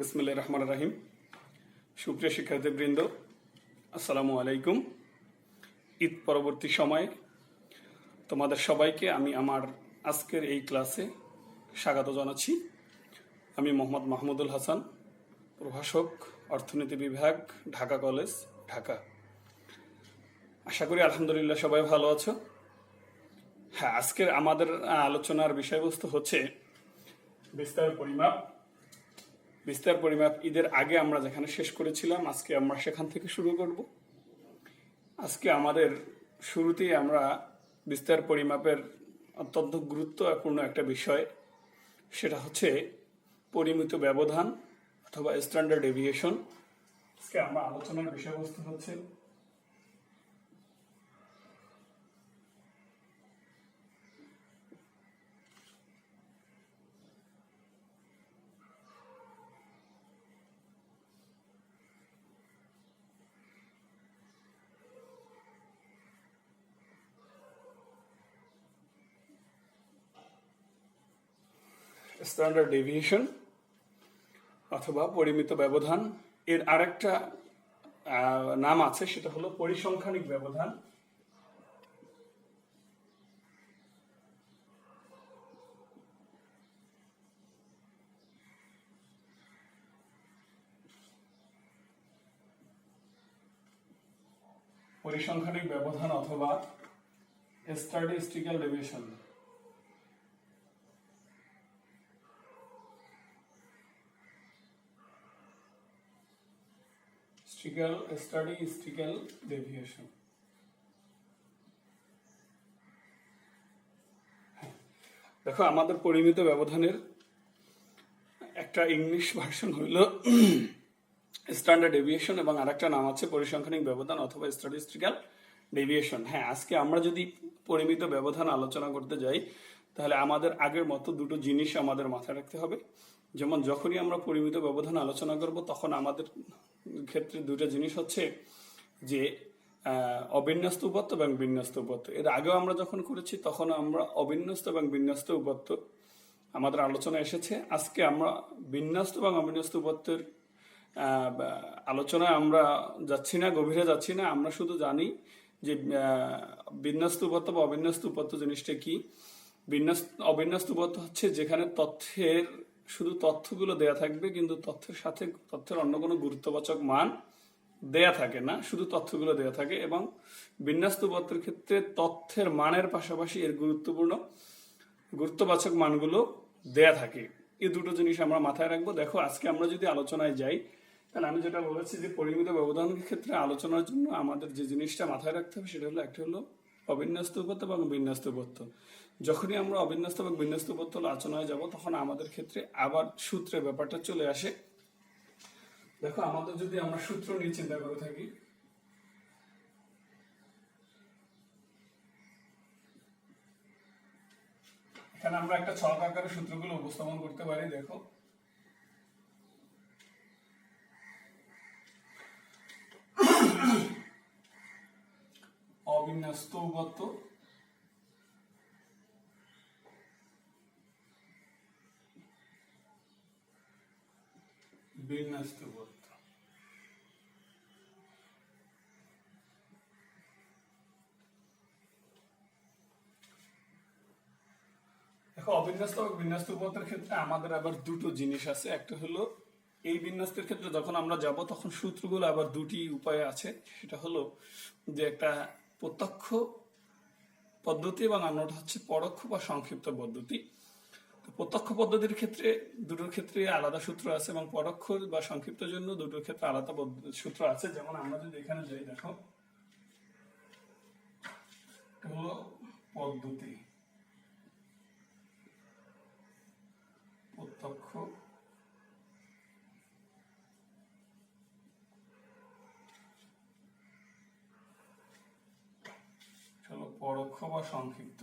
বিসমিল্লাহির রহমানির রহিম। সুপ্রিয় শিক্ষার্থীবৃন্দ, আসসালামু আলাইকুম। ঈদ পরবর্তী সময়ে তোমাদের সবাইকে আমি আমার আজকের এই ক্লাসে স্বাগত জানাচ্ছি। আমি মোহাম্মদ মাহমুদুল হাসান, প্রভাষক, অর্থনীতি বিভাগ, ঢাকা কলেজ, ঢাকা। আশা করি আলহামদুলিল্লাহ সবাই ভালো আছো। হ্যাঁ, আজকের আমাদের আলোচনার বিষয়বস্তু হচ্ছে বিস্তার পরিমাপ। বিস্তার পরিমাপ ঈদের আগে আমরা যেখানে শেষ করেছিলাম, আজকে আমরা সেখান থেকে শুরু করব। আজকে আমাদের শুরুতেই আমরা বিস্তার পরিমাপের অত্যন্ত গুরুত্বপূর্ণ একটা বিষয়, সেটা হচ্ছে পরিমিত ব্যবধান অথবা স্ট্যান্ডার্ড ডেভিয়েশন। আজকে আমরা আলোচনার বিষয়বস্তু হচ্ছে স্ট্যান্ডার্ড ডেভিয়েশন অথবা পরিমিত ব্যবধান। এর আরেকটা নাম আছে, সেটা হলো পরিসংখ্যানিক ব্যবধান। পরিসংখ্যানিক ব্যবধান অথবা স্ট্যাটিস্টিক্যাল ডেভিয়েশন। Statistical deviation. দেখো, আমাদের পরিমিত ব্যবধানের একটা ইংলিশ ভার্সন হইল স্ট্যান্ডার্ড ডেভিয়েশন এবং আরেকটা নাম আছে পরিসংখ্যানিক ব্যবধান অথবা স্ট্যাটিস্টিক্যাল ডেভিয়েশন। হ্যাঁ, আজকে আমরা যদি পরিমিত ব্যবধান আলোচনা করতে যাই, তাহলে আমাদের আগের মতো দুটো জিনিস আমাদের মাথায় রাখতে হবে। যেমন যখনই আমরা পরিমিত ব্যবধান আলোচনা করব, তখন আমাদের ক্ষেত্রে দুটো জিনিস হচ্ছে যে অবিন্যস্ত উপাত্ত এবং বিন্যস্ত উপাত্ত। এর আগেও আমরা যখন করেছি তখন আমরা অবিন্যস্ত এবং বিন্যস্ত উপাত্ত আমাদের আলোচনা এসেছে। আজকে আমরা বিন্যস্ত এবং অবিন্যস্ত উপাত্তের আলোচনায় আমরা যাচ্ছি না, গভীরে যাচ্ছি না। আমরা শুধু জানি যে বিন্যস্ত উপাত্ত বা অবিন্যস্ত উপাত্ত জিনিসটা কি। অবিন্যস্ত উপাত্ত হচ্ছে যেখানে তথ্যের শুধু তথ্যগুলো দেয়া থাকবে, কিন্তু তথ্যের সাথে তথ্যের অন্য কোনো গুরুত্ববাচক মান দেয়া থাকে না, শুধু তথ্যগুলো দেয়া থাকে। এবং বিন্যস্ত উপাত্তের ক্ষেত্রে তথ্যের মানের পাশাপাশি এর গুরুত্ববাচক মানগুলো দেয়া থাকে। এই দুটো জিনিস আমরা মাথায় রাখবো। দেখো, আজকে আমরা যদি আলোচনায় যাই, তাহলে আমি যেটা বলেছি যে পরিমিত ব্যবধানের ক্ষেত্রে আলোচনার জন্য আমাদের যে জিনিসটা মাথায় রাখতে হবে, সেটা হলো একটা হলো অবিন্যস্ত উপাত্ত এবং বিন্যস্ত উপাত্ত। যখনই আমরা অবিন্যস্ত এবং বিন্যস্ত উপাত্ত আলোচনায় যাব, তখন আমাদের ক্ষেত্রে আবার সূত্রের ব্যাপারটা চলে আসে। দেখো, আমাদের যদি আমরা সূত্র নিয়ে চিন্তা করে থাকি, এখানে আমরা একটা ছক আকারে সূত্রগুলো উপস্থাপন করতে পারি। দেখো, অবিন্যস্ত উপাত্ত, বিন্যস্ত উপাত্ত। দেখো, অবিন্যস্ত এবং বিন্যস্ত উপাত্তের ক্ষেত্রে আমাদের আবার দুটো জিনিস আছে। একটা হলো এই বিন্যস্তের ক্ষেত্রে যখন আমরা যাব, তখন সূত্রগুলো আবার দুটি উপায় আছে। সেটা হলো যে একটা প্রত্যক্ষ পদ্ধতি এবং অন্যটা হচ্ছে পরোক্ষ বা সংক্ষিপ্ত পদ্ধতি। প্রত্যক্ষ পদ্ধতির ক্ষেত্রে দুটোর ক্ষেত্রে আলাদা সূত্র আছে এবং পরোক্ষ বা সংক্ষিপ্ত জন্য দুটোর ক্ষেত্রে আলাদা সূত্র আছে। যেমন আমরা যদি এখানে যাই, দেখো, হলো পদ্ধতি, প্রত্যক্ষ, পরোক্ষ বা সংক্ষিপ্ত।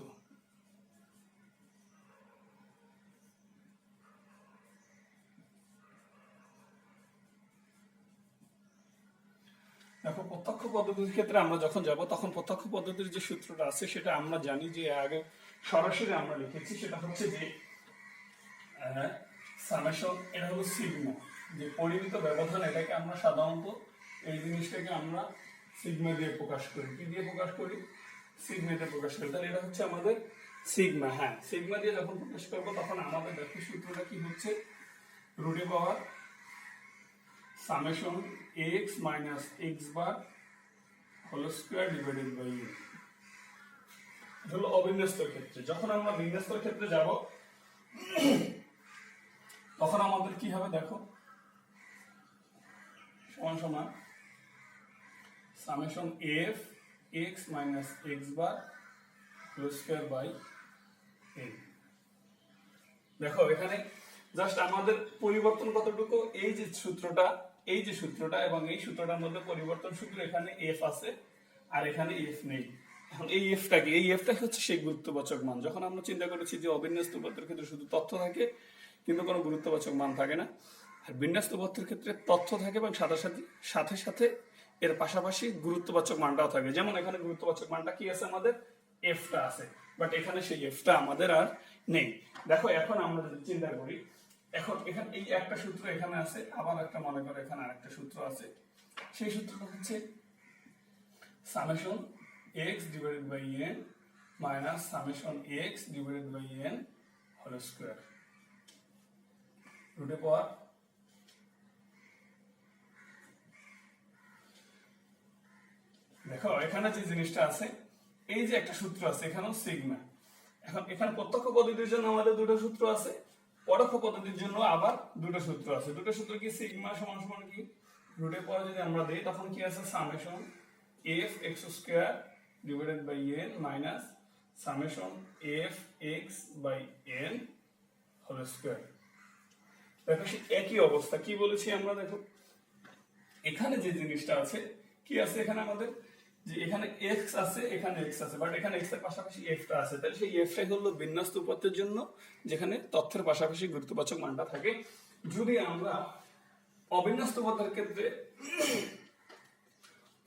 দেখো, প্রত্যক্ষ পদ্ধতির ক্ষেত্রে আমরা যখন যাব, তখন প্রত্যক্ষ পদ্ধতির যে সূত্রটা আছে সেটা আমরা জানি যে আগে সরাসরি আমরা লিখেছি। সেটা হচ্ছে যে সামেশন, এটা হলো সিগমা। যে পরিমিত ব্যবধান, এটাকে আমরা সাধারণত এই জিনিসটাকে আমরা সিগমা দিয়ে প্রকাশ করি। কি দিয়ে প্রকাশ করি? সিগমা দিয়ে প্রকাশ করি। তাহলে এটা হচ্ছে আমাদের সিগমা। হ্যাঁ, সিগমা দিয়ে যখন প্রকাশ করবো তখন আমাদের দেখো সূত্রটা কি হচ্ছে, রুটে power summation x minus x bar whole square divided by a. এটা হলো অবিন্যস্তর ক্ষেত্রে। যখন আমরা বিন্যস্তর ক্ষেত্রে যাব তখন আমাদের কি হবে দেখো, সমান সমান summation f x minus x bar whole square by a. দেখো এখানে জাস্ট আমাদের পরিবর্তন কতটুকু, এই যে সূত্রটা এবং এই সূত্রটার মধ্যে পরিবর্তন সূত্র, এখানে এফ আছে আর এখানে এফ নেই। এখন এই এফটা হচ্ছে সেই গুরুত্ববাচক মান। যখন আমরা চিন্তা করেছি যে অবিন্যস্ত পথের ক্ষেত্রে শুধু তথ্য থাকে কিন্তু কোনো গুরুত্ববাচক মান থাকে না, আর বিন্যস্ত পথের ক্ষেত্রে তথ্য থাকে এবং সাথে সাথে এর পাশাপাশি গুরুত্ববাচক মানটাও থাকে। যেমন এখানে গুরুত্ববাচক মানটা কি আছে, আমাদের এফটা আছে, বাট এখানে সেই এফটা আমাদের আর নেই। দেখো এখন আমরা যদি চিন্তা করি, এখন এখানে এই একটা সূত্র এখানে আছে, আবার একটা মনে করো এখানে আরেকটা সূত্র আছে। সেই সূত্রটা হচ্ছে summation x divided by N minus summation x divided by N whole square রুটে পাওয়ার দেখো এখানে যে জিনিসটা আছে, এই যে একটা সূত্র আছে এখানেও সিগমা। এখন এখানে প্রত্যক্ষ পদ্ধতির জন্য আমাদের দুটো সূত্র আছে, পরোক্ষ পদ্ধতির জন্য আবার দুটো সূত্র আছে। দুটো সূত্র কি, সিগমা সমান সমান কি রুটের পরে যদি আমরা দেই তখন কি আছে, summation f x square divided by N minus summation f x by N whole square. দেখো সে একই অবস্থা। কি বলেছি আমরা, দেখো এখানে যে জিনিসটা আছে কি আছে, এখানে আমাদের যে এখানে এক্স আছে এখানে এক্স আছে, বাট এখানে এক্স এর পাশাপাশি এফটা আছে। তাহলে সেই এফটাই হলো বিন্যস্ত উপাত্তের জন্য যেখানে তথ্যের পাশাপাশি গুরুত্ববাচক মানটা থাকে। যদি আমরা অবিন্যস্ত উপাত্তের ক্ষেত্রে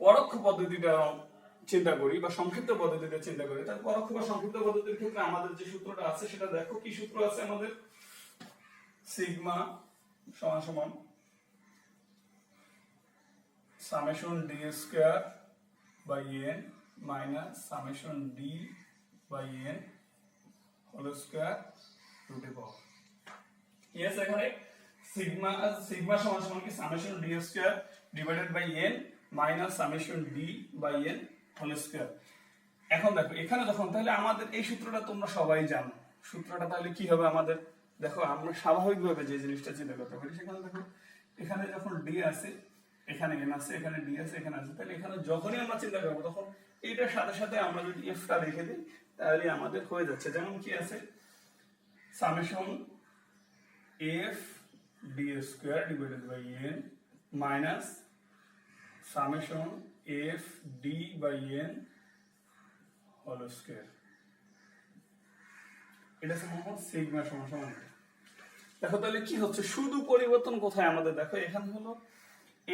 পরোক্ষ পদ্ধতিটা চিন্তা করি বা সংক্ষিপ্ত পদ্ধতিতে চিন্তা করি, তাহলে পরোক্ষ বা সংক্ষিপ্ত পদ্ধতির ক্ষেত্রে আমাদের যে সূত্রটা আছে সেটা দেখো, কি সূত্র আছে আমাদের, সিগমা সমান সমান summation d square by N minus summation d by N whole square রুটে পাওয়ার। ইয়েস, এখানে সিগমা সমান সমান কি summation d square divided by N minus summation d by N whole square. এখন দেখো এখানে যখন, তাহলে আমাদের এই সূত্রটা তোমরা সবাই জানো। সূত্রটা তাহলে কি হবে আমাদের, দেখো আমরা স্বাভাবিকভাবে যে জিনিসটা চিন্তা করতে পারি, সেখানে দেখো এখানে যখন ডি আছে এখানে এন আছে, এখানে ডি আছে এখানে আছে, তাহলে এখানে যখনই আমরা চিন্তা করবো তখন এইটার সাথে সাথে আমরা যদি এফটা রেখে দিই তাহলে আমাদের হয়ে যাচ্ছে। যেমন কি আছে, summation f d square divided by N minus summation f d by N whole square. এটা সমান সিগমা সমান সমান। দেখো তাহলে কি হচ্ছে, শুধু পরিবর্তন কোথায় আমাদের, দেখো এখানে হলো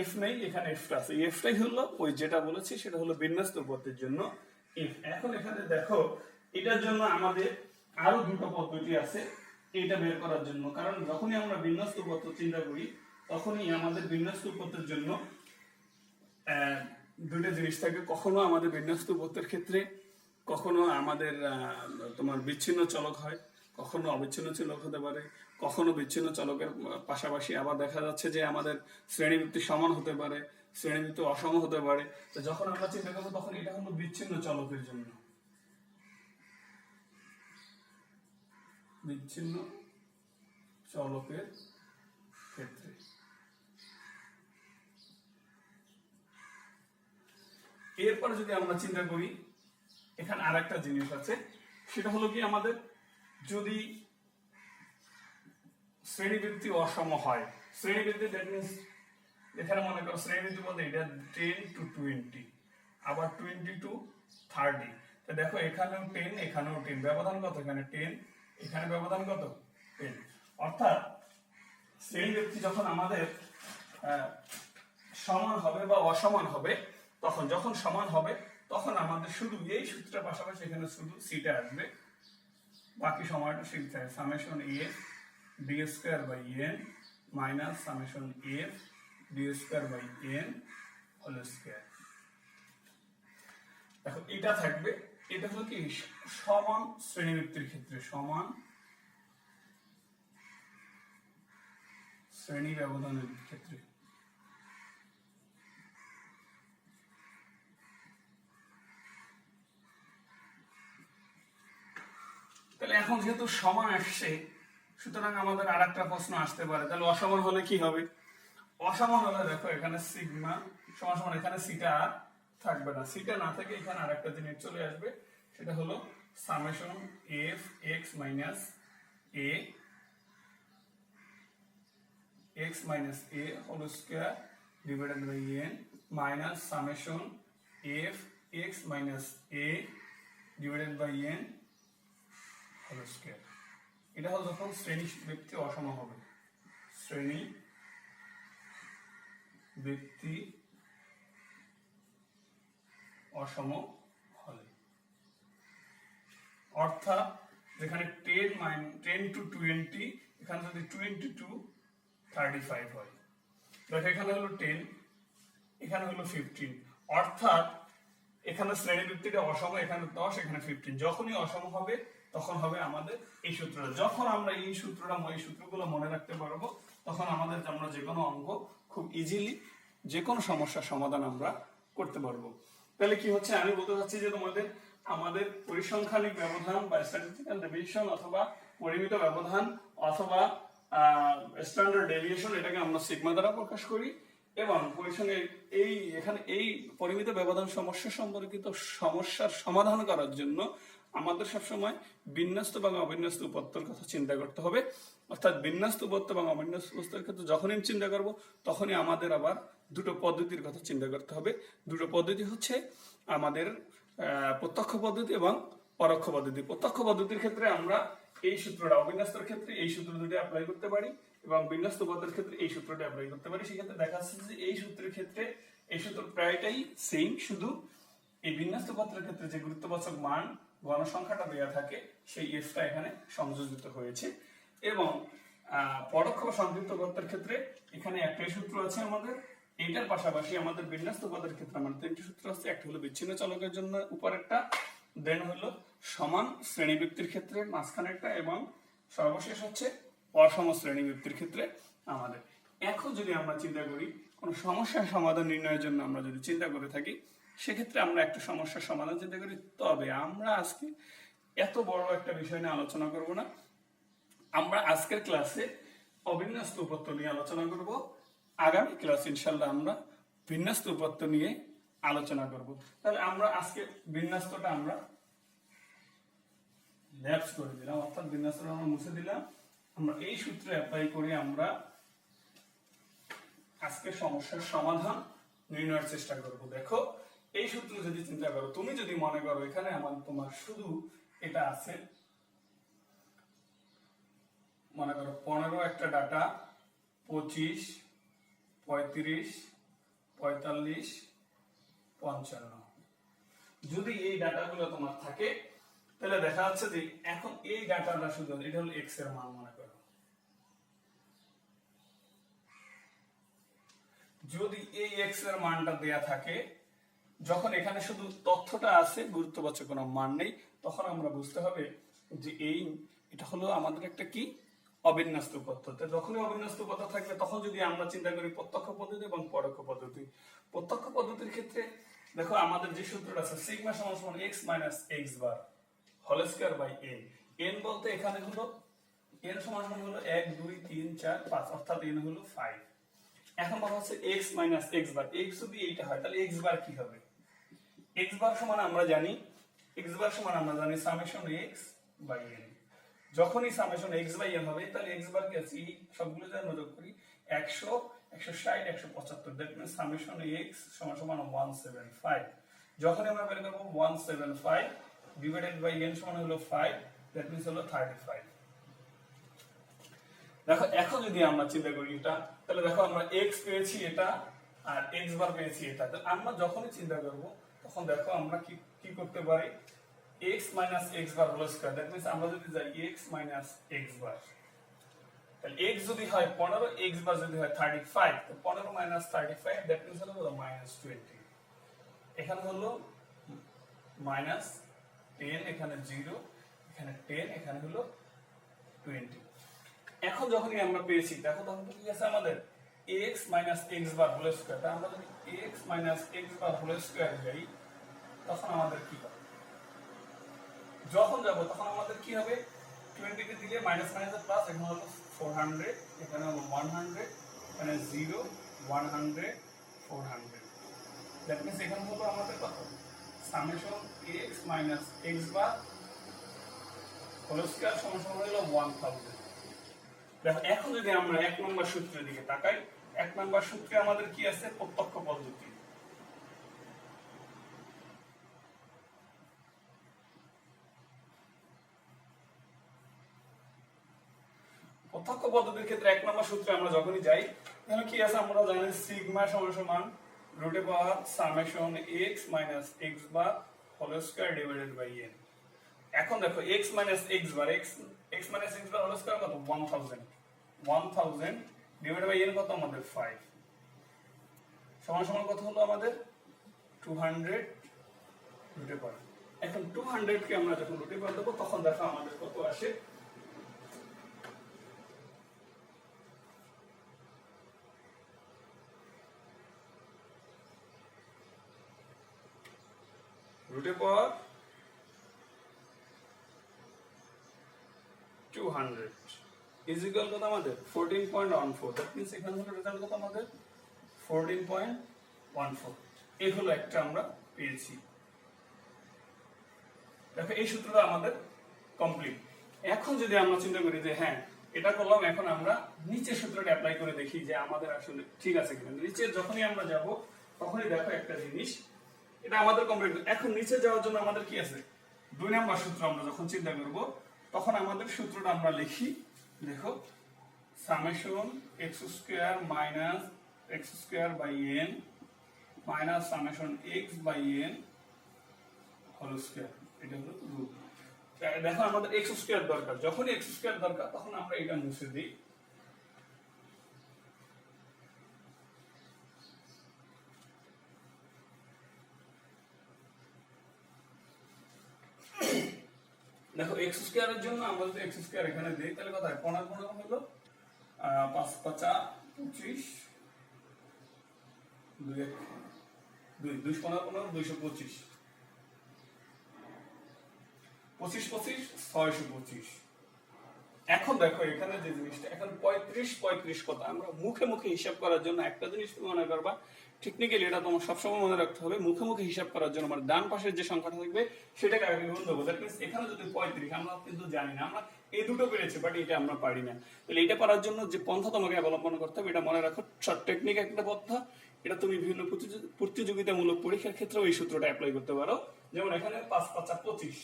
এফ নেই, এখানে এফটা আছে। এফটাই হলো ওই যেটা বলেছি সেটা হলো বিন্যস্ত উপাত্তের জন্য এফ। এখন এখানে দেখো এটার জন্য আমাদের আরো দুটো পদ্ধতি আছে এটা বের করার জন্য, কারণ যখনই আমরা বিন্যস্ত উপাত্ত চিন্তা করি তখনই আমাদের বিন্যস্ত উপাত্তের জন্য দুটো জিনিস থাকে। কখনো আমাদের বিন্যস্ত উপাত্তের ক্ষেত্রে কখনো আমাদের তোমার বিচ্ছিন্ন চলক হয়, কখনো অবিচ্ছিন্ন চলক হতে পারে, কখনো বিচ্ছিন্ন চলকের পাশাপাশি আবার দেখা যাচ্ছে যে আমাদের শ্রেণীবৃত্তি সমান হতে পারে, শ্রেণীবৃত্তি অসম হতে পারে। তো যখন আমরা চিন্তা করবো তখন এটা হলো বিচ্ছিন্ন চলকের জন্য, বিচ্ছিন্ন চলকের ক্ষেত্রে। এরপরে যদি আমরা চিন্তা করি এখানে আরেকটা জিনিস আছে, সেটা হলো কি আমাদের যদি শ্রেণীবৃত্তি অসম হয়, শ্রেণীবৃত্তি দ্যাট মিন্স এখানে মনে করো শ্রেণীবৃত্তি বলতে এটা 10 to 20 আবার 20 to 30। তো দেখো এখানেও 10 এখানেও 10, ব্যবধান কত, এখানে 10 এখানে ব্যবধান কত 10। অর্থাৎ শ্রেণীবৃত্তি যখন আমাদের সমান হবে বা অসমান হবে, তখন যখন সমান হবে তখন আমাদের শুধু এই সূত্রের পাশাপাশি এখানে শুধু সিটা আসবে, বাকি সময়টা ঠিক থাকে। Summation f d square by N minus summation f d square by N whole square. দেখো এটা থাকবে, এটা হলো কি সমান শ্রেণীবৃত্তির ক্ষেত্রে, সমান শ্রেণী ব্যবধানের ক্ষেত্রে। তাহলে এখন যেহেতু সমান আসছে, সুতরাং আমাদের আরেকটা প্রশ্ন আসতে পারে, তাহলে অসমান হলে কি হবে? অসমান হলে দেখো এখানে সিগমা সমান সমান এখানে সিটা আর থাকবে না, সিটা না থেকে এখানে আরেকটা জিনিস চলে আসবে, সেটা হলো summation f x minus A x minus a whole square divided by n minus summation f x minus a divided by n whole square। এটা হলো যখন শ্রেণী ব্যক্তি অসম হবে, শ্রেণী ব্যক্তি অসম হলে, অর্থাৎ যেখানে 10 to 20 এখানে যদি 20 to 35 হয়, দেখো এখানে হলো 10 এখানে হলো 15, অর্থাৎ এখানে শ্রেণীবৃত্তিটা অসম, এখানে 10 এখানে 15। যখনই অসম হবে তখন হবে আমাদের এই সূত্রটা। যখন আমরা এই সূত্রগুলো মনে রাখতে পারবো, তখন আমরা যে কোনো অঙ্ক খুব ইজিলি যে কোনো সমস্যার সমাধান আমরা করতে পারবো। তাহলে কি হচ্ছে, আমি বলতে চাচ্ছি যে আমাদের পরিসংখ্যানিক ব্যবধান বা স্ট্যাটিস্টিক্যাল ডেভিয়েশন অথবা পরিমিত ব্যবধান অথবা স্ট্যান্ডার্ড ডেভিয়েশন, এটাকে আমরা সিগমা দ্বারা প্রকাশ করি, এবং পরিসংখ্যানের এখানে এই পরিমিত ব্যবধান সমস্যা সম্পর্কিত সমস্যার সমাধান করার জন্য আমাদের সবসময় বিন্যস্ত এবং অবিন্যস্ত উপাত্তর কথা চিন্তা করতে হবে। অর্থাৎ বিন্যস্ত উপাত্ত এবং অবিন্যস্ত উপাত্তের ক্ষেত্রে যখনই চিন্তা করব, তখনই আমাদের আবার দুটো পদ্ধতির কথা চিন্তা করতে হবে। দুটো পদ্ধতি হচ্ছে আমাদের প্রত্যক্ষ পদ্ধতি এবং পরোক্ষ পদ্ধতি। প্রত্যক্ষ পদ্ধতির ক্ষেত্রে আমরা এই সূত্রটা, অবিন্যস্তর ক্ষেত্রে এই সূত্র দুটো অ্যাপ্লাই করতে পারি এবং বিন্যস্ত পদ্ধতির ক্ষেত্রে এই সূত্রটা অ্যাপ্লাই করতে পারি। সেক্ষেত্রে দেখা যাচ্ছে যে এই সূত্রের ক্ষেত্রে এই সূত্র প্রায়টাই সেম, শুধু এই বিন্যস্ত পত্রের ক্ষেত্রে যে গুরুত্ববাচক মান গণসংখ্যাটা দেওয়া থাকে সেই এফটা এখানে সংযোজিত হয়েছে, এবং পরোক্ষ বা সংযুক্ত পত্রের ক্ষেত্রে এখানে একটাই সূত্র আছে আমাদের। এইটার পাশাপাশি আমাদের বিন্যস্ত পদের ক্ষেত্রে আমাদের তিনটি সূত্র আছে। একটা হলো বিচ্ছিন্ন চলকের জন্য উপরেরটা, দেন হলো সমান শ্রেণীবৃত্তির ক্ষেত্রে মাঝখানেরটা, এবং সর্বশেষ হচ্ছে অসম শ্রেণীবৃত্তির ক্ষেত্রে আমাদের। এখন যদি আমরা চিন্তা করি কোন সমস্যার সমাধান নির্ণয়ের জন্য আমরা যদি চিন্তা করে থাকি, সেক্ষেত্রে আমরা একটা সমস্যার সমাধান চিন্তা করি। তবে আমরা আজকে এত বড় একটা বিষয় নিয়ে আলোচনা করব না, আমরা আজকের ক্লাসে অবিন্যস্ত উপাত্ত নিয়ে আলোচনা করব। আগামী ক্লাস ইনশাল্লাহ আমরা বিন্যস্ত উপাত্ত নিয়ে আলোচনা করব। তাহলে আমরা আজকে বিন্যস্তটা আমরা ল্যাপস করে দিলাম, অর্থাৎ বিন্যস্তটা আমরা মুছে দিলাম। আমরা এই সূত্রে অ্যাপ্লাই করে আমরা আজকে সমস্যার সমাধান নির্ণয়ের চেষ্টা করব। দেখো এই সূত্র যদি চিন্তা করো, তুমি যদি মনে করো এখানে তোমার শুধু এটা আছে, মনে করো 15 একটা ডাটা, 25, 35, 45, 55, যদি এই ডাটাগুলো তোমার থাকে, তাহলে দেখা যাচ্ছে যে এখন এই ডাটাটা শুধু এটা হলো এক্স এর মান। মনে করো যদি এই এক্স এর মানটা দেয়া থাকে, যখন এখানে শুধু তথ্যটা আছে, গুরুত্ববাচক কোনো মান নেই, তখন আমরা বুঝতে হবে যে এটা হলো আমাদের একটা কি অবিন্যস্ত উপাত্ত। যখনই অবিন্যস্ত উপাত্ত থাকবে, তখন যদি আমরা চিন্তা করি প্রত্যক্ষ পদ্ধতি এবং পরোক্ষ পদ্ধতি। প্রত্যক্ষ পদ্ধতির ক্ষেত্রে দেখো আমাদের যে সূত্রটা আছে সিগমা সমান x minus x bar whole square by n. N বলতে এখানে হলো এন সমান হলো 1 2 3 4 5, অর্থাৎ এন হলো 5। এখন বলা হচ্ছে এক্স মাইনাস এক্স বার, এক্স যদি এইটা হয় তাহলে এক্স বার কি হবে? এক্স বার সমান আমরা জানি সামেশন এক্স বাই এন। যখনই সামেশন এক্স বাই এন হবে, তাহলে এক্স বার কি আছে, এই সবগুলো যদি আমরা যোগ করি 100 160 175, দ্যাট মিন্স সামেশন এক্স সমান 175। যখন আমরা বের করব 175 ডিভাইডেড বাই এন সমান হলো 5, দ্যাট মিন্স হলো 35। দেখো এখন যদি আমরা চিন্তা করি এটা, তাহলে দেখো আমরা এক্স পেয়েছি এটা আর এক্স বার পেয়েছি এটা। তো আমরা যখনই চিন্তা করব, তখন দেখো আমরা কি করতে পারি, x minus x bar whole square, that means আমরা যদি যাই x মাইনাস এক্স বার, তাহলে x যদি হয় 15, x বার যদি হয় 35, তো 15 মাইনাস 35 দ্যাট মিন্স হলো মাইনাস 20। এখানে হলো মাইনাস 10, এখানে 0, এখানে 10, এখানে হলো 20। এখন যখনই আমরা পেয়েছি দেখো তখন কি আছে আমাদের x x bar whole square. তাহলে আমরা যদি x x bar whole square যাই তখন আমাদের কি হবে? যখন যাব তখন আমাদের কি হবে? 20 কে দিলে মাইনাস মাইনাস প্লাস, এখানে হলো 400, এখানে হলো 100, এখানে 0, 100, 400। দ্যাট মিন্স এখানে হলো আমাদের কত? Summation x x bar whole square সমান সমান হলো 1000। দেখো এখন যদি আমরা 1 নম্বর সূত্রের দিকে তাকাই, 1 নম্বর সূত্রে আমাদের কি আছে? প্রত্যক্ষ পদ্ধতি। প্রত্যক্ষ পদ্ধতির ক্ষেত্রে 1 নম্বর সূত্রে আমরা যখনই যাই তাহলে কি আছে? আমরা জানি সিগমা সমান সমান রুটে power summation x x bar whole square divided by n। এখন দেখো x x bar x x bar whole square কত? 1000 ডিভাইডেড বাই n কত আমাদের? 5 সমান সমান কত হলো আমাদের? 200 রুটে পাওয়ার। এখন 200 কে আমরা যখন রুটে পাওয়ার দেব তখন দেখো আমাদের কত আসে? রুটে পাওয়ার 200 ইজ ইকুয়াল কত আমাদের? 14.14। দ্যাট মিন্স এখানে হলো রেজাল্ট কত আমাদের? 14.14। এই হলো একটা আমরা পেয়েছি। দেখো এই সূত্রটা আমাদের কমপ্লিট। এখন যদি আমরা চিন্তা করি যে হ্যাঁ এটা করলাম, এখন আমরা নিচের সূত্রটা অ্যাপ্লাই করে দেখি যে আমাদের আসলে ঠিক আছে কিনা। নিচে যখনই আমরা যাব তখনই দেখো একটা জিনিস, এটা আমাদের কমপ্লিট। এখন নিচে যাওয়ার জন্য আমাদের কি আছে? 2 নম্বর সূত্র আমরা যখন চিন্তা করব তখন আমাদের সূত্রটা আমরা লিখি। দেখো সামেশন x স্কয়ার minus x square by n minus summation x by n whole square. এটা হলো রুট। দেখো আমাদের x স্কয়ার দরকার, যখনই x স্কয়ার দরকার তখন আমরা এটা মুছে দিই। দেখো x স্কয়ারের জন্য আমরা যদি x স্কয়ার এখানে দেই তাহলে কত হয়? 15 হলো 5 5 25, 2 2 15 225, 25 25 625। এখন দেখো এখানে যে জিনিসটা, এখন 35 35 কত? আমরা মুখে মুখে হিসাব করার জন্য একটা জিনিস তুমি মনে করবা, টেকনিক্যালি এটা তোমার সবসময় মনে রাখতে হবে, মুখে মুখে হিসাব করার জন্য আমার ডান পাশের যে সংখ্যাটা থাকবে সেটাকে আগে গুণ দেবো। দ্যাট মিন্স এখানে যদি 35, আমরা কিন্তু জানি না, আমরা এই দুটো পেরেছি বাট এটা আমরা পারি না। তাহলে এটা পারার জন্য যে পন্থা তোমাকে অবলম্বন করতে হবে এটা মনে রাখো। শর্ট টেকনিক একটা পন্থা, এটা তুমি বিভিন্ন প্রতিযোগিতামূলক পরীক্ষার ক্ষেত্রেও এই সূত্রটা অ্যাপ্লাই করতে পারো। যেমন এখানে 5 5 25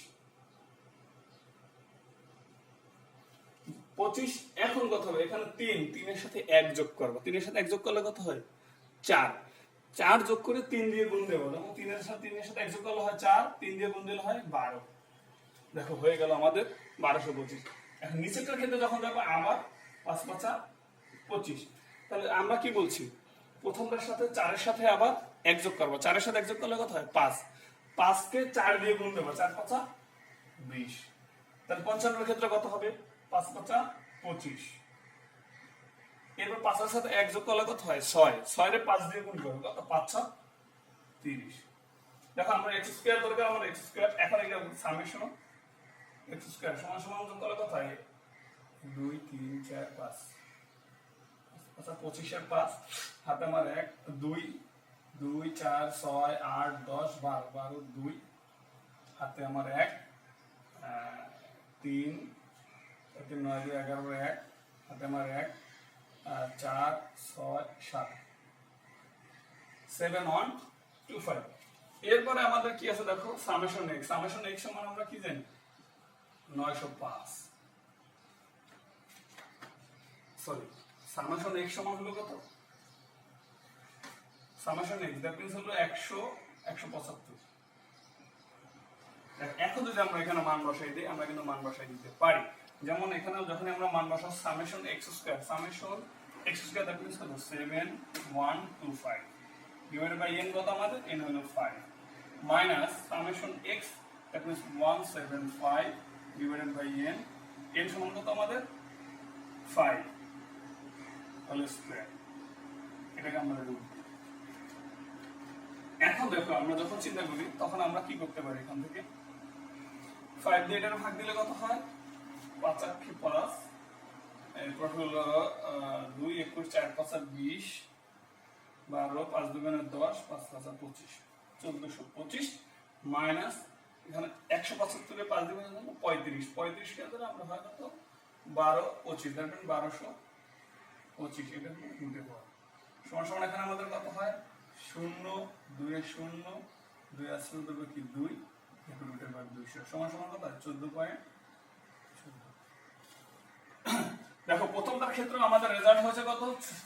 25। এখন কত হবে? এখানে 3 3 এর সাথে 1 যোগ করব, 3 এর সাথে 1 যোগ করলে কত হয়? 4 4 যোগ করে 3 দিয়ে গুণ দেব। দেখো 3 এর সাথে 1 যোগ করলে হয় 4, 3 দিয়ে গুণ দিলে হয় 12। দেখো হয়ে গেল আমাদের 1225। এখন নিচেরটার ক্ষেত্রে যখন দেখো আবার 5 5 25, তাহলে আমরা কি বলছি? প্রথমটার সাথে 4 এর সাথে আবার 1 যোগ করব, 4 এর সাথে 1 যোগ করলে কত হয়? 5 5 কে 4 দিয়ে গুণ দেব, 4 5 20। তাহলে 55 এর ক্ষেত্রে কত হবে? 5 5 25। এরপর 5 এর সাথে 1 যোগ করলে কত হয়? 6 6 এর 5 দিয়ে গুণ করব, কত? 5 6 30। দেখো আমরা x স্কয়ার দরকার, আমরা x স্কয়ার এখন এটা সামেশন x স্কয়ার সমান সমান যোগ করলে কত হয়? 2 3 4 5 আচ্ছা 25 আর 5 হাতে আমার 1 2 2 4 6 8 10 12 12 2 হাতে আমার 1 3 3 9 11 1 হাতে আমার 1 4 6 7 7 1 2 5। এরপরে আমাদের কি আছে দেখো? সামেশন x সমান আমরা কি জানি? 905। সরি, সামেশন x সমান হলো কত? সামেশন x দ্যাট মিন্স হলো 100 175। এখন যদি আমরা এখানে মান বসাই দিই, আমরা কিন্তু মান বসাই দিতে পারি। যেমন এখানে যখন আমরা মান বসাবো summation x square that means কত 7 1 2 5 ডিভাইডেড বাই n কত আমাদের n হলো 5 minus summation x that means 175 divided by n সমান কত আমাদের 5 হোল স্কয়ার, এটাকে আমরা রুট। এখন দেখো আমরা যখন চিন্তা করি তখন আমরা কি করতে পারি, এখান থেকে 5 দিয়ে এটার ভাগ দিলে কত হয় 5 8 5, এরপর হলো 2 21 4 5 20 12 5 2 10 5 5 25 1425 মাইনাস এখানে 175 এ 5 দিবেন 35 35 কে ধরে আমরা হয় কত 12 25 দেখবেন 1225 এটা রুটে পাওয়া সমান সমান এখানে আমাদের কত হয় 0 2 এ 0 2 আসলে দেবে কি 2 এটা রুটের ভাগ 200 সমান সমান কত 14 দেখো প্রথমটার ক্ষেত্রে আমাদের রেজাল্ট হয়েছে কত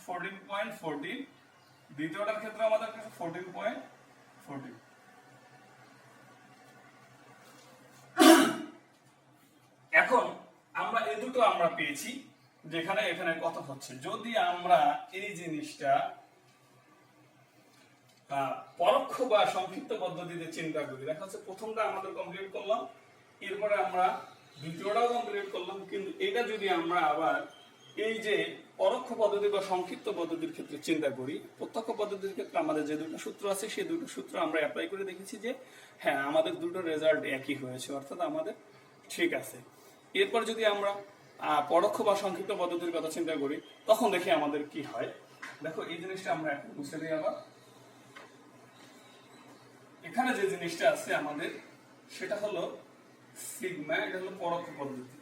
14.14, দ্বিতীয়টার ক্ষেত্রে আমাদের কাছে 14.14। এখন আমরা এই দুটো আমরা পেয়েছি যেখানে এখানে কথা হচ্ছে যদি আমরা এই জিনিসটা পরোক্ষ বা সংক্ষিপ্ত পদ্ধতিতে চিন্তা করি, দেখা যাচ্ছে প্রথমটা আমাদের কমপ্লিট করলাম, এরপরে আমরা দ্বিতীয়টাও কমপ্লিট করলাম, কিন্তু এটা যদি আমরা আবার এই যে পরোক্ষ পদ্ধতি বা সংক্ষিপ্ত পদ্ধতির ক্ষেত্রে চিন্তা করি, প্রত্যক্ষ পদ্ধতির ক্ষেত্রে আমাদের যে দুটো সূত্র আছে সেই দুটো সূত্র আমরা অ্যাপ্লাই করে দেখেছি যে হ্যাঁ আমাদের দুটো রেজাল্ট একই হয়েছে, অর্থাৎ আমাদের ঠিক আছে। এরপর যদি আমরা পরোক্ষ বা সংক্ষিপ্ত পদ্ধতির কথা চিন্তা করি তখন দেখি আমাদের কি হয়। দেখো এই জিনিসটা আমরা এখন বুঝতে দিই। আবার এখানে যে জিনিসটা আছে আমাদের সেটা হলো সিগমা, এটা হলো পরোক্ষ পদ্ধতি।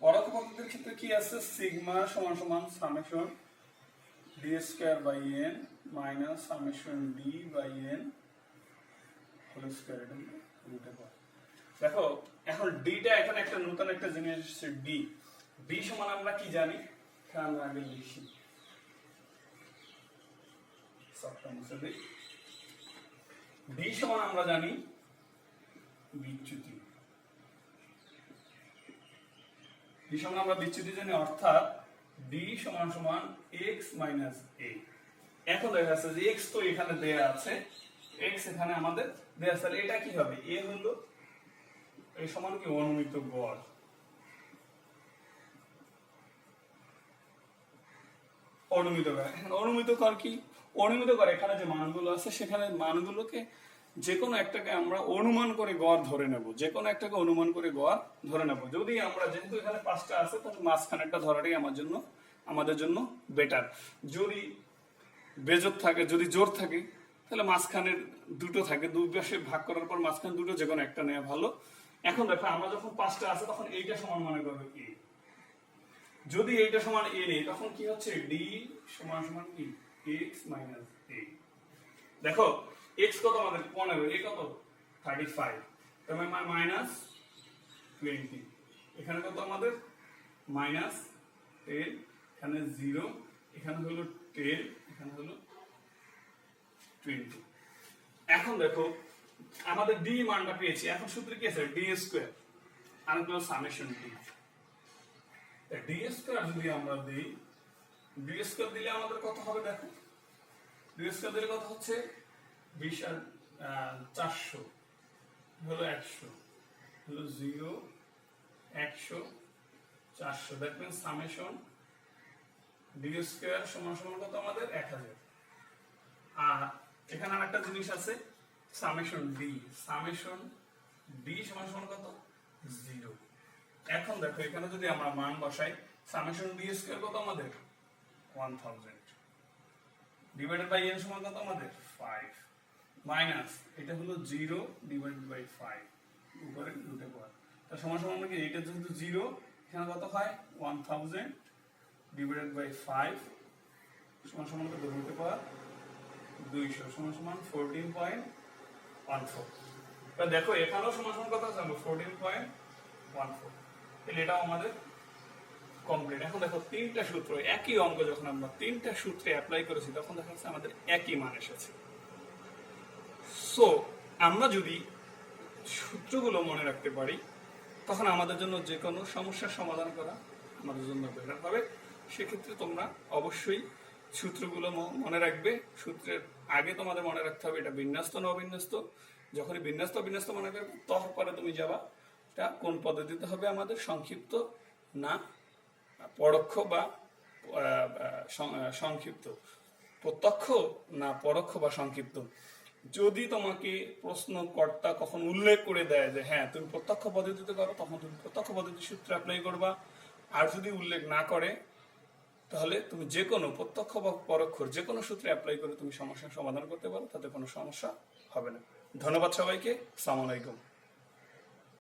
পরোক্ষ পদ্ধতির ক্ষেত্রে কি আছে সিগমা সমান সমান summation d square by N minus summation d by N whole square, এটা রুটে পাওয়া। দেখো এখন ডিটা এখানে একটা নতুন একটা জিনিস হচ্ছে ডি। ডি সমান আমরা কি জানি, আমরা আগে লিখি ডি সমান আমরা জানি বিচ্যুতি। ডি সমান আমরা বিচ্যুতি জানি, অর্থাৎ ডি সমান সমান এক্স মাইনাস এ। এখন দেখা যাচ্ছে যে এক্স তো এখানে দেয়া আছে, এক্স এখানে আমাদের দেয়া আছে, এটা কি হবে এ হলো এই সমান কি অনুমিত গড়। অনুমিত গড়, অনুমিত গড় কি অনুমিত গড়, এখানে যে মানগুলো আছে সেখানে মানগুলোকে যে কোনো একটাকে আমরা অনুমান করে গড় ধরে নেব, যে কোনো একটাকে অনুমান করে গড় ধরে নেব। যদি আমরা যেহেতু এখানে 5টা আছে তাহলে মাঝখানেরটা ধরাটাই আমাদের জন্য বেটার। যদি বেজোড় থাকে, যদি জোড় থাকে তাহলে মাঝখানের দুটো থাকে, দুই পাশে ভাগ করার পর মাঝখানে দুটো যে কোনো একটা নেওয়া ভালো। এখন দেখো আমরা যখন 5টা আছে তখন এইটা সমান মনে করবো এ, যদি এইটা সমান এ নেই তখন কি হচ্ছে ডি সমান সমান কি এক্স মাইনাস এ। দেখো এক্স কত আমাদের 15, এ কত 35, তার মানে মাইনাস 20, এখানে কত আমাদের মাইনাস 10, এখানে 0, এখানে হলো 10, এখানে হলো 20। এখন দেখো আমাদের ডি মানটা পেয়েছি, এখন সূত্র কি আছে ডি স্কয়ার আর হলো সামেশন ডি। ডি স্কয়ার যদি আমরা দেই, ডি স্কয়ার দিলে আমাদের কত হবে, দেখো ডি স্কয়ার দিলে কত হচ্ছে 20 আর 400 হলো 100, হলো 0 100 400, that means summation d square সমান সমান কত আমাদের 1000। আর এখানে আরেকটা জিনিস আছে সামেশন ডি সমান সমান কত 0। এখন দেখো এখানে যদি আমরা মান বসাই সামেশন ডি স্কয়ার কত আমাদের 1000 ডিভাইডেড বাই n সমান কত আমাদের 5 মাইনাস এটা হলো 0 ডিভাইডেড বাই 5 উপরে রুটে পাওয়ার, তার সমান সমান কি এটা যেহেতু 0 এখানে কত হয় 1000 ডিভাইডেড বাই 5 সমান সমান কত রুটে পাওয়ার 200 সমান সমান 14.14। তাহলে দেখো এখানেও সমান সমান কত আছে 14.14, তাহলে এটাও আমাদের কমপ্লিট। এখন দেখো তিনটা সূত্র, একই অঙ্ক যখন আমরা তিনটা সূত্রে অ্যাপ্লাই করেছি তখন দেখা যাচ্ছে আমাদের একই মান এসেছে। সো আমরা যদি সূত্রগুলো মনে রাখতে পারি তখন আমাদের জন্য যে কোনো সমস্যার সমাধান করা আমাদের জন্য বেটার হবে। সেক্ষেত্রে তোমরা অবশ্যই সূত্রগুলো মনে রাখবে। সূত্রের আগে তোমাদের মনে রাখতে হবে এটা বিন্যস্ত না অবিন্যস্ত। যখনই বিন্যস্ত মনে করবে তারপরে তুমি যাবা এটা কোন পদ্ধতিতে হবে আমাদের, সংক্ষিপ্ত না পরোক্ষ বা সংক্ষিপ্ত, প্রত্যক্ষ না পরোক্ষ বা সংক্ষিপ্ত। যদি তোমাকে প্রশ্নকর্তা কখন উল্লেখ করে দেয় যে হ্যাঁ তুমি প্রত্যক্ষ পদ্ধতিতে করো, তখন তুমি প্রত্যক্ষ পদ্ধতি সূত্র অ্যাপ্লাই করবা। আর যদি উল্লেখ না করে তাহলে তুমি যে কোনো প্রত্যক্ষ বা পরোক্ষ যে কোনো সূত্রে অ্যাপ্লাই করে তুমি সমস্যার সমাধান করতে পারো, তাতে কোনো সমস্যা হবে না। ধন্যবাদ সবাইকে। আসসালামু আলাইকুম।